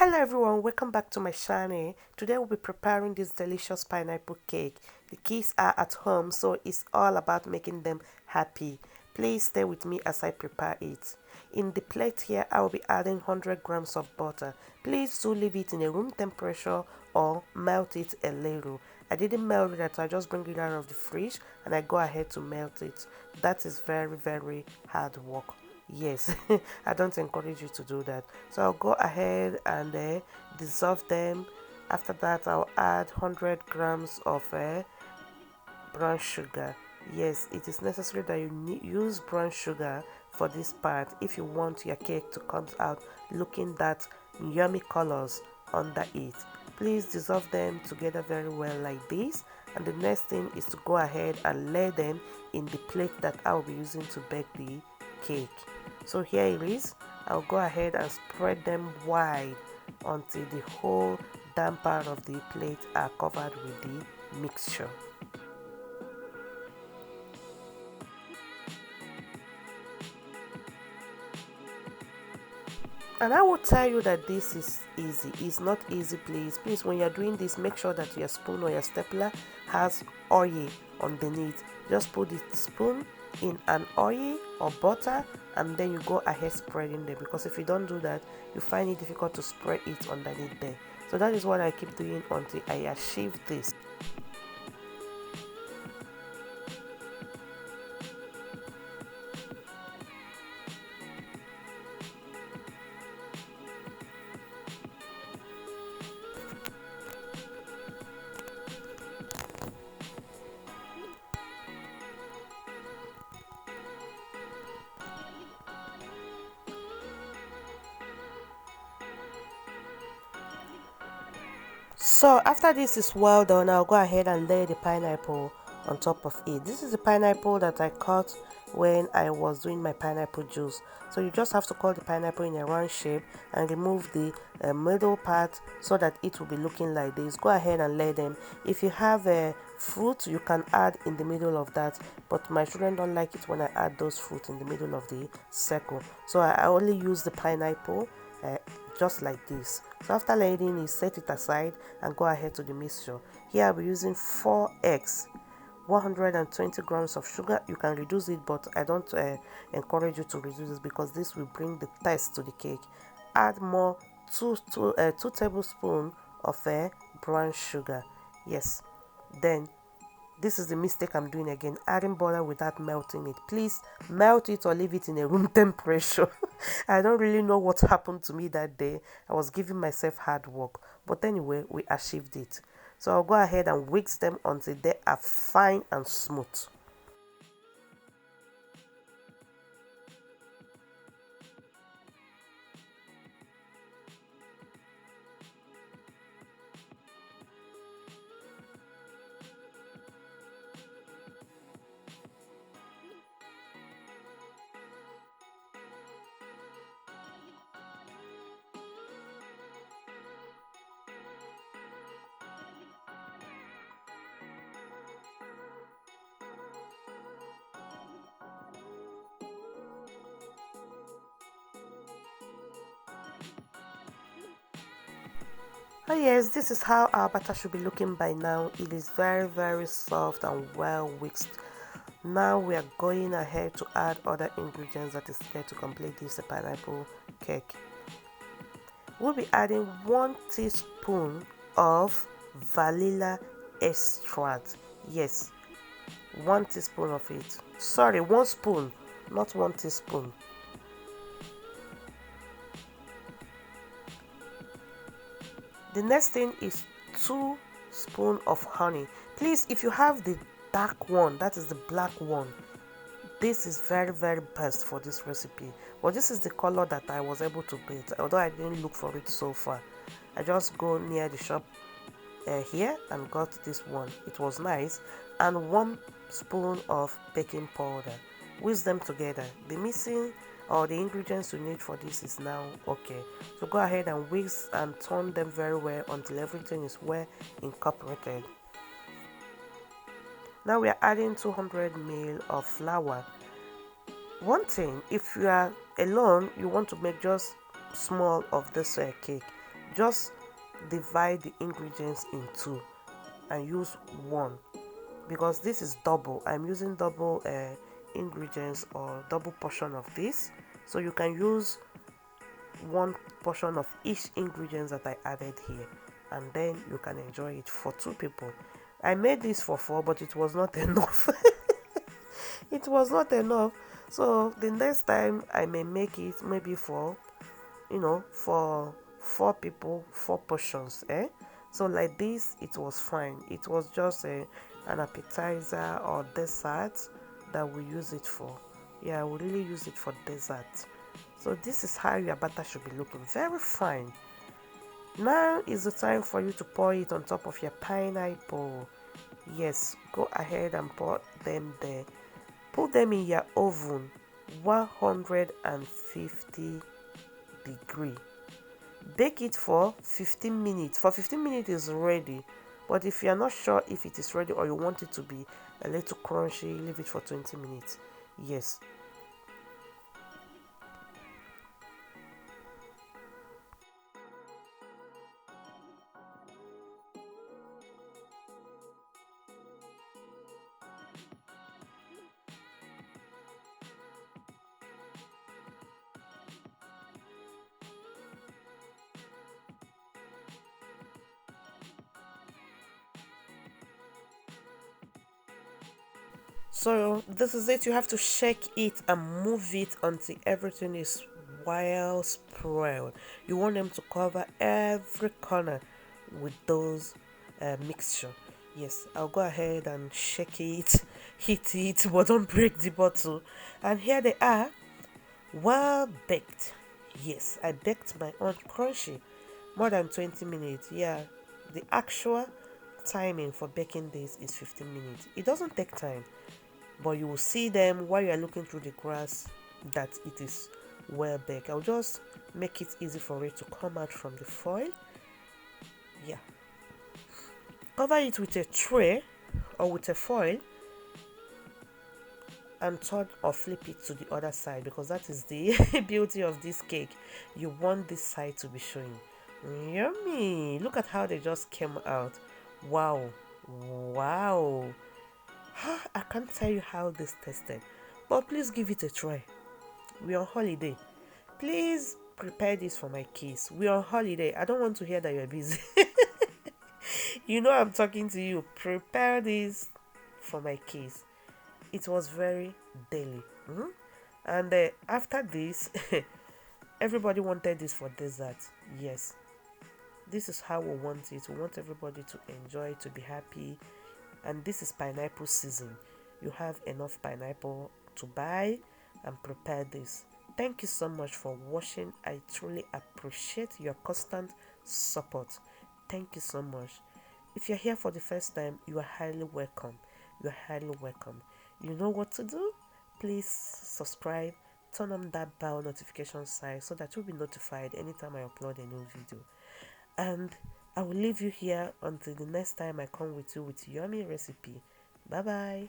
Hello everyone, welcome back to my channel. Today we'll be preparing this delicious pineapple cake. The kids are at home, so it's all about making them happy. Please stay with me as I prepare it. In the plate here, I will be adding 100 grams of butter. Please do leave it in a room temperature or melt it a little. I didn't melt it, I just bring it out of the fridge and I go ahead to melt it. That is very hard work. Yes, I don't encourage you to do that. So I'll go ahead and dissolve them. After that, I'll add 100 grams of brown sugar. Yes, it is necessary that you use brown sugar for this part if you want your cake to come out looking that yummy colors under it. Please dissolve them together very well like this, and the next thing is to go ahead and lay them in the plate that I'll be using to bake the cake. So here it is. I'll go ahead and spread them wide until the whole damp part of the plate are covered with the mixture. And I will tell you that this is easy. It's not easy, please when you're doing this, make sure that your spoon or your stapler has oil underneath. Just put the spoon in an oil or butter and then you go ahead spreading them, because if you don't do that, you find it difficult to spread it underneath there. So that is what I keep doing until I achieve this. So after this is well done, I'll go ahead and lay the pineapple on top of it. This is the pineapple that I cut when I was doing my pineapple juice. So you just have to cut the pineapple in a round shape and remove the middle part so that it will be looking like this. Go ahead and lay them. If you have a fruit, you can add in the middle of that, but my children don't like it when I add those fruit in the middle of the circle. So I only use the pineapple just like this. So after laying it, set it aside and go ahead to the mixture. Here I'll be using 4 eggs, 120 grams of sugar. You can reduce it, but I don't encourage you to reduce it because this will bring the taste to the cake. Add more 2 tablespoons of brown sugar. Yes, then this is the mistake I'm doing again, adding butter without melting it. Please melt it or leave it in a room temperature. I don't really know what happened to me that day. I was giving myself hard work. But anyway, we achieved it. So I'll go ahead and whisk them until they are fine and smooth. Oh yes, this is how our batter should be looking by now. It is very soft and well whisked. Now we are going ahead to add other ingredients that is there to complete this pineapple cake. We'll be adding 1 teaspoon of vanilla extract. Yes, 1 teaspoon of it. Sorry, 1 spoon, not 1 teaspoon. The next thing is 2 spoons of honey. Please, if you have the dark one, that is the black one, this is very best for this recipe. But this is the color that I was able to get, although I didn't look for it so far. I just go near the shop here and got this one. It was nice. And 1 spoon of baking powder. Whisk them together. The missing or the ingredients you need for this is now okay. So go ahead and whisk and turn them very well until everything is well incorporated. Now we are adding 200 ml of flour. One thing, if you are alone, you want to make just small of this cake, Just divide the ingredients in two and use one, because this is double. I'm using double ingredients or double portion of this, so you can use one portion of each ingredients that I added here, and then you can enjoy it for two people. I made this for four, but it was not enough. It was not enough. So the next time I may make it maybe for, for four people, four portions. So like this, it was fine. It was just an appetizer or dessert that we use it for. Yeah, we really use it for dessert. So this is how your batter should be looking. Very fine. Now is the time for you to pour it on top of your pineapple. Yes, go ahead and pour them there. Put them in your oven, 150 degree. Bake it for 15 minutes. For 15 minutes is ready. But if you're not sure if it is ready or you want it to be a little crunchy, leave it for 20 minutes. Yes. So this is it. You have to shake it and move it until everything is well spread. You want them to cover every corner with those mixture. Yes, I'll go ahead and shake it, hit it, but don't break the bottle. And here they are, well baked. Yes, I baked my own crunchy, more than 20 minutes. Yeah, the actual timing for baking this is 15 minutes. It doesn't take time, but you will see them while you are looking through the grass that it is well baked. I'll just make it easy for it to come out from the foil. Yeah, cover it with a tray or with a foil and turn or flip it to the other side, because that is the beauty of this cake. You want this side to be showing. Yummy! Look at how they just came out. Wow, wow. I can't tell you how this tasted, but please give it a try. We're on holiday. Please prepare this for my kids. We're on holiday. I don't want to hear that you're busy. You know I'm talking to you. Prepare this for my kids. It was very daily. And after this, everybody wanted this for dessert. Yes, this is how we want it. We want everybody to enjoy, to be happy. And this is pineapple season. You have enough pineapple to buy and prepare this. Thank you so much for watching. I truly appreciate your constant support. Thank you so much. If you're here for the first time, you are highly welcome. You are highly welcome. You know what to do? Please subscribe, turn on that bell notification sign so that you'll be notified anytime I upload a new video. And I will leave you here until the next time I come with you with yummy recipe. Bye bye.